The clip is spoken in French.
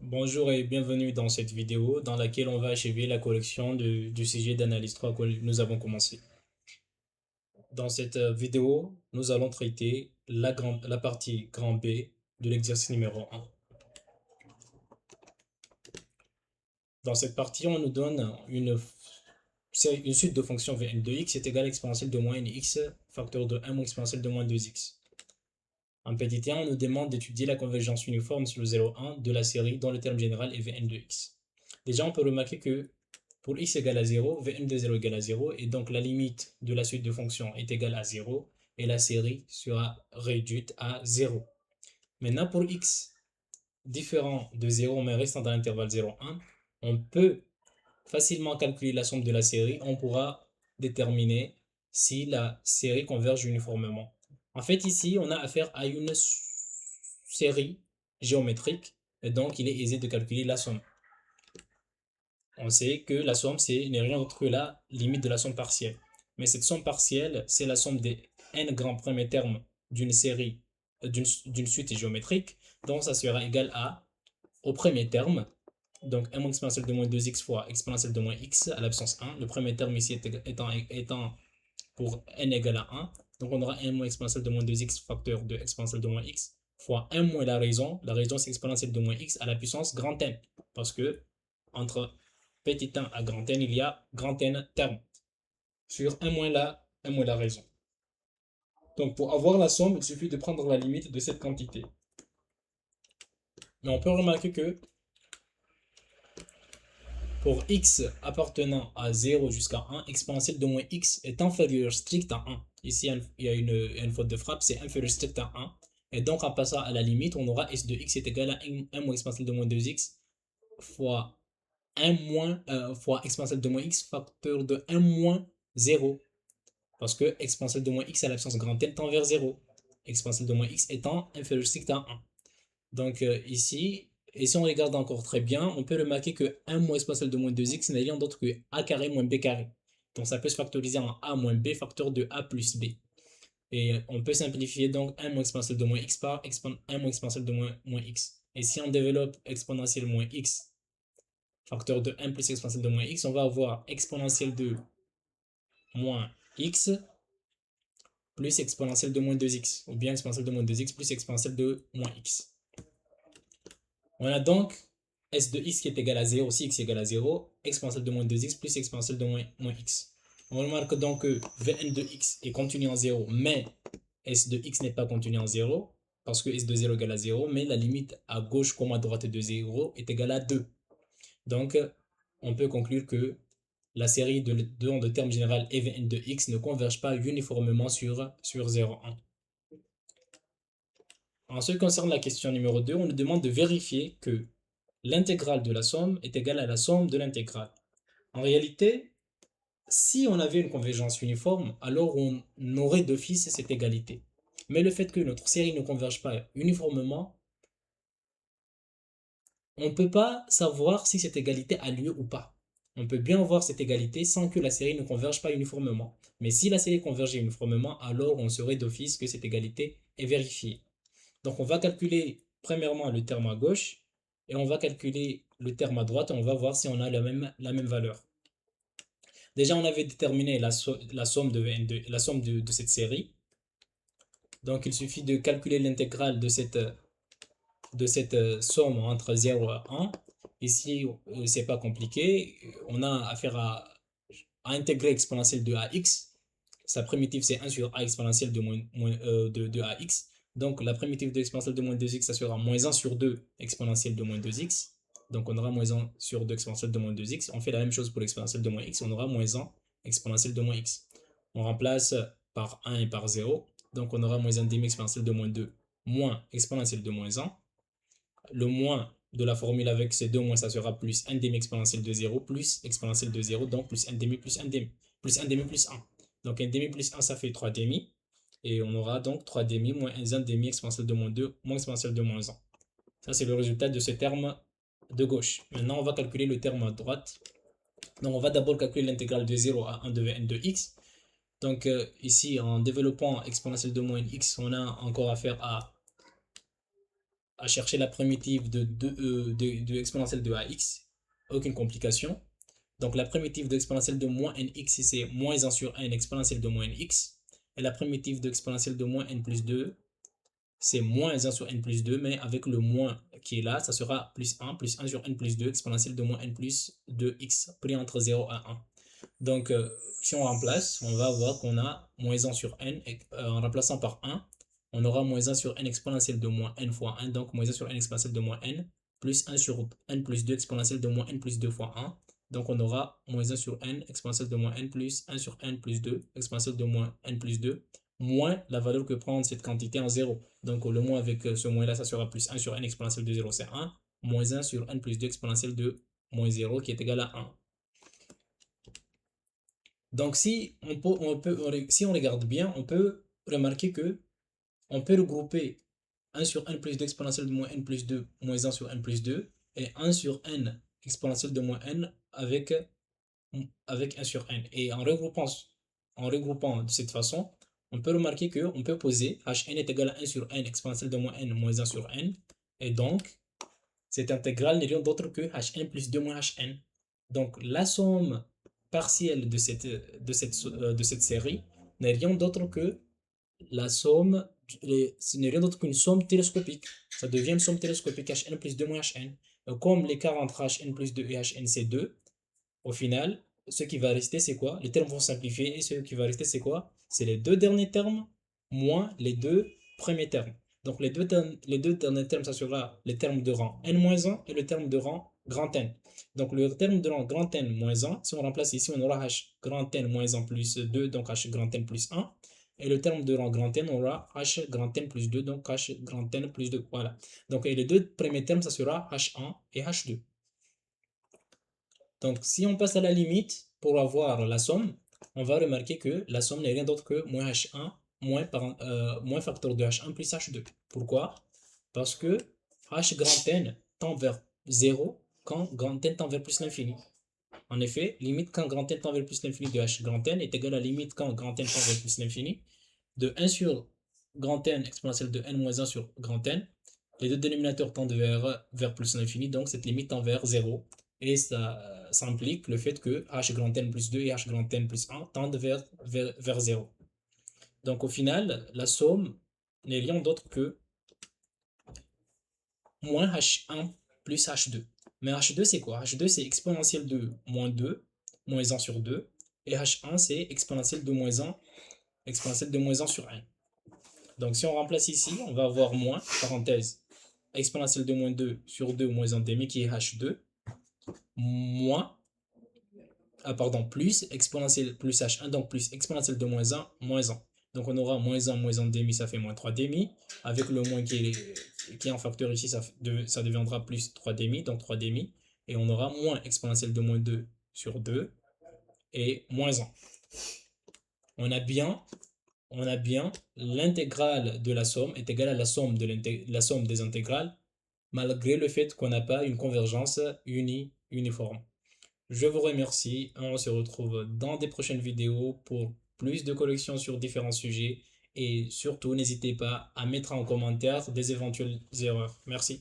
Bonjour et bienvenue dans cette vidéo dans laquelle on va achever la collection du sujet d'analyse 3 que nous avons commencé. Dans cette vidéo, nous allons traiter la partie grand B de l'exercice numéro 1. Dans cette partie, on nous donne une suite de fonctions Vn de x est égale à exponentielle de moins nx facteur de 1 moins exponentielle de moins 2x. En petit 1, on nous demande d'étudier la convergence uniforme sur le 0,1 de la série dont le terme général est Vn de x. Déjà, on peut remarquer que pour x égale à 0, Vn de 0 égale à 0, et donc la limite de la suite de fonctions est égale à 0, et la série sera réduite à 0. Maintenant, pour x différent de 0, mais restant dans l'intervalle 0,1, on peut facilement calculer la somme de la série. On pourra déterminer si la série converge uniformément. En fait, ici, on a affaire à une série géométrique, et donc il est aisé de calculer la somme. On sait que la somme, n'est rien d'autre que la limite de la somme partielle. Mais cette somme partielle, c'est la somme des n grands premiers termes d'une série, d'une suite géométrique. Donc, ça sera égal à, au premier terme, donc 1 moins exponentielle de moins 2x fois exponentielle de moins x à l'absence 1. Le premier terme ici étant pour n égale à 1. Donc, on aura 1 moins exponentielle de moins 2x facteur de exponentielle de moins x fois 1 moins la raison. La raison, c'est exponentielle de moins x à la puissance grand N. Parce que entre petit 1 à grand N, il y a grand N termes sur 1 moins la raison. Donc, pour avoir la somme, il suffit de prendre la limite de cette quantité. Mais on peut remarquer que pour x appartenant à 0 jusqu'à 1, exponentielle de moins x est inférieur strict à 1. Ici, il y a une faute de frappe, c'est inférieur strict à 1. Et donc, en passant à la limite, on aura s de x est égal à 1 moins exponentielle de moins 2x fois 1 moins fois exponentielle de moins x facteur de 1 moins 0. Parce que exponentielle de moins x à l'absence grand N tend vers 0. Exponentielle de moins x étant inférieur strict à 1. Donc ici, et si on regarde encore très bien, on peut remarquer que 1 moins exponentielle de moins 2x n'est rien d'autre que a carré moins b carré. Donc ça peut se factoriser en a moins b facteur de a plus b. Et on peut simplifier donc 1 moins exponentielle de moins x par 1 moins exponentielle de moins x. Et si on développe exponentielle moins x facteur de 1 plus exponentielle de moins x, on va avoir exponentielle de moins x plus exponentielle de moins 2x, ou bien exponentielle de moins 2x plus exponentielle de moins x. On a donc s de x qui est égal à 0, si x est égal à 0, exponentielle de moins 2x plus exponentielle de moins x. On remarque donc que Vn de x est contenu en 0, mais s de x n'est pas contenu en 0, parce que s de 0 égale à 0, mais la limite à gauche comme à droite de 0 est égale à 2. Donc, on peut conclure que la série de termes général et Vn de x ne converge pas uniformément sur 0,1. En ce qui concerne la question numéro 2, on nous demande de vérifier que l'intégrale de la somme est égale à la somme de l'intégrale. En réalité, si on avait une convergence uniforme, alors on aurait d'office cette égalité. Mais le fait que notre série ne converge pas uniformément, on ne peut pas savoir si cette égalité a lieu ou pas. On peut bien voir cette égalité sans que la série ne converge pas uniformément. Mais si la série convergeait uniformément, alors on saurait d'office que cette égalité est vérifiée. Donc on va calculer premièrement le terme à gauche et on va calculer le terme à droite et on va voir si on a la même valeur. Déjà, on avait déterminé la somme de cette série. Donc il suffit de calculer l'intégrale de cette somme entre 0 et 1. Ici, c'est pas compliqué. On a affaire à intégrer exponentielle de ax. Sa primitive, c'est 1 sur a exponentielle de ax. Donc, la primitive de l'exponentielle de moins 2x, ça sera moins 1 sur 2 exponentielle de moins 2x. Donc, on aura moins 1 sur 2 exponentielle de moins 2x. On fait la même chose pour l'exponentielle de moins x. On aura moins 1 exponentielle de moins x. On remplace par 1 et par 0. Donc, on aura moins 1 demi exponentielle de moins 2 moins exponentielle de moins 1. Le moins de la formule avec ces deux moins, ça sera plus 1 demi exponentielle de 0 plus exponentielle de 0, donc plus 1 demi plus 1 demi. Plus 1 demi plus 1. Donc 1 demi plus 1, ça fait 3 demi. Et on aura donc 3 demi moins 1 demi exponentielle de moins 2 moins exponentielle de moins 1. Ça, c'est le résultat de ce terme de gauche. Maintenant, on va calculer le terme à droite. Donc, on va d'abord calculer l'intégrale de 0 à 1 de Vn de x. Donc, ici, en développant exponentielle de moins x, on a encore affaire à chercher la primitive de exponentielle de ax, aucune complication. Donc la primitive de exponentielle de moins nx, c'est moins 1 sur n exponentielle de moins nx. Et la primitive de exponentielle de moins n plus 2, c'est moins 1 sur n plus 2, mais avec le moins qui est là, ça sera plus 1 sur n plus 2 exponentielle de moins n plus 2x, pris entre 0 et 1. Donc, si on remplace, on va voir qu'on a moins 1 sur n, en remplaçant par 1, on aura moins 1 sur n exponentielle de moins n fois 1, donc moins 1 sur n exponentielle de moins n, plus 1 sur n plus 2 exponentielle de moins n plus 2 fois 1. Donc, on aura moins 1 sur n exponentielle de moins n plus 1 sur n plus 2 exponentielle de moins n plus 2, moins la valeur que prend cette quantité en 0. Donc, le moins avec ce moins-là, ça sera plus 1 sur n exponentielle de 0, c'est 1, moins 1 sur n plus 2 exponentielle de moins 0 qui est égal à 1. Donc, si on regarde bien, on peut remarquer que on peut regrouper 1 sur n plus 2 exponentielle de moins n plus 2 moins 1 sur n plus 2 et 1 sur n exponentielle de moins n avec 1 sur n. Et en regroupant de cette façon, on peut remarquer qu'on peut poser hn est égal à 1 sur n exponentielle de moins n moins 1 sur n. Et donc, cette intégrale n'est rien d'autre que hn plus 2 moins hn. Donc, la somme partielle de cette série n'est rien d'autre que la somme, ce n'est rien d'autre qu'une somme télescopique. Ça devient une somme télescopique hn plus 2 moins hn. Comme l'écart entre hn plus 2 et hn c'est 2, au final, ce qui va rester c'est quoi? Les termes vont simplifier et ce qui va rester c'est quoi? C'est les deux derniers termes moins les deux premiers termes. Donc les deux derniers termes, ça sera les termes de rang n-1 et le terme de rang grand N. Donc le terme de rang grand N moins 1, si on remplace ici, on aura h grand N moins 1 plus 2, donc h grand N plus 1. Et le terme de rang grand N, on aura h grand N plus 2, donc h grand N plus 2. Voilà. Donc et les deux premiers termes, ça sera h1 et h2. Donc si on passe à la limite pour avoir la somme, on va remarquer que la somme n'est rien d'autre que moins h1 moins facteur de h1 plus h2. Pourquoi? Parce que h grand N tend vers 0 quand grand N tend vers plus l'infini. En effet, limite quand grand N tend vers plus l'infini de h grand N est égale à limite quand grand N tend vers plus l'infini de 1 sur grand N exponentielle de n moins 1 sur grand N. Les deux dénominateurs tendent vers plus l'infini, donc cette limite tend vers 0. Et ça implique le fait que h grand N plus 2 et h grand N plus 1 tendent vers 0. Donc au final, la somme n'est rien d'autre que moins h1 plus h2. Mais h2 c'est quoi? H2 c'est exponentielle de moins 2, moins 1 sur 2. Et h1 c'est exponentielle de moins 1 sur 1. Donc si on remplace ici, on va avoir moins, parenthèse, exponentielle de moins 2 sur 2 moins 1 demi qui est h2, moins, plus exponentielle plus h1, donc plus exponentielle de moins 1, moins 1. Donc on aura moins 1 demi, ça fait moins 3 demi. Avec le moins qui est en facteur ici, ça deviendra plus 3 demi, donc 3 demi. Et on aura moins exponentielle de moins 2 sur 2 et moins 1. On a bien l'intégrale de la somme est égale à la somme des intégrales, malgré le fait qu'on n'a pas une convergence uniforme. Je vous remercie. On se retrouve dans des prochaines vidéos pour plus de collections sur différents sujets. Et surtout, n'hésitez pas à mettre en commentaire des éventuelles erreurs. Merci.